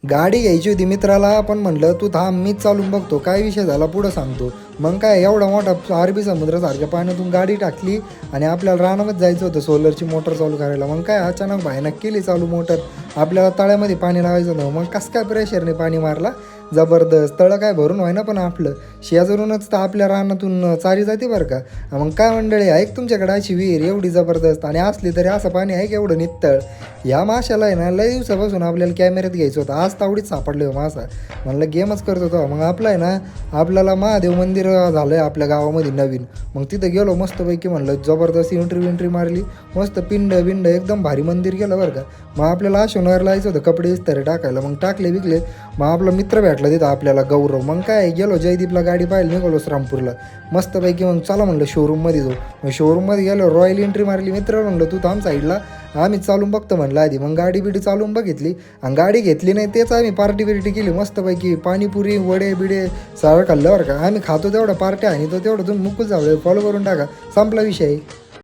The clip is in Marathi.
गाडी घ्यायची होती मित्राला, पण म्हणलं तू थांब मीच चालून बघतो काय विषय झाला पुढं सांगतो. मग काय एवढा मोठा अरबी समुद्रासारख्या पाण्यातून गाडी टाकली आणि आपल्याला रानामध्ये जायचं होतं सोलरची मोटर चालू करायला. मग काय अचानक भयानक केली चालू मोटर. आपल्याला तळ्यामध्ये पाणी लावायचं होतं. मग कसं काय प्रेशरने पाणी मारला जबरदस्त. तळं काय भरून व्हाय ना, पण आपलं शेजारूनच तर आपल्या रानातून चारी जाते बरं का. मग काय मंडळी ऐक, तुमच्याकडे अशी विहीर एवढी जबरदस्त आणि असली तरी असं पाणी आहे की एवढं नित्तळ. ह्या माशाला आहे ना लय दिवसापासून आपल्याला कॅमेऱ्यात घ्यायचं होतं. आज तावडीत सापडले हो मासा. म्हणलं गेमच करत होतो. मग आपलं आहे ना आपल्याला महादेव मंदिर झालं आहे आपल्या गावामध्ये नवीन. मग तिथं गेलो मस्तपैकी. म्हणलं जबरदस्त एंट्री मारली. मस्त पिंड एकदम भारी मंदिर गेलं बरं का. मग आपल्याला अशोनवरला जायचं होतं कपडे इस्तारे टाकायला. मग टाकले विकले. मग आपला मित्र भेटला तिथं आपल्याला गौरव. मग काय गेलो जयदीपला गाडी पाहिली, निघालो श्रामपूरला मस्तपैकी. मग चला म्हणलं शोरूममध्ये जाऊ. मग शोरूममध्ये गेलो, रॉयल एंट्री मारली. मित्र म्हणलं तू थांब साईडला, आम्ही चालून बघतो म्हणलं आधी. मग गाडी बिडी चालून बघितली आणि गाडी घेतली नाही. तेच आम्ही पार्टी बिर्टी केली मस्तपैकी. पाणीपुरी वडे बिडे सगळं खाल्लं बरं का. आम्ही खातो तेवढं पार्ट्या आणि तो तेवढं तुम्ही मुकुल जाऊ फॉलो करून टाका, संपला विषय.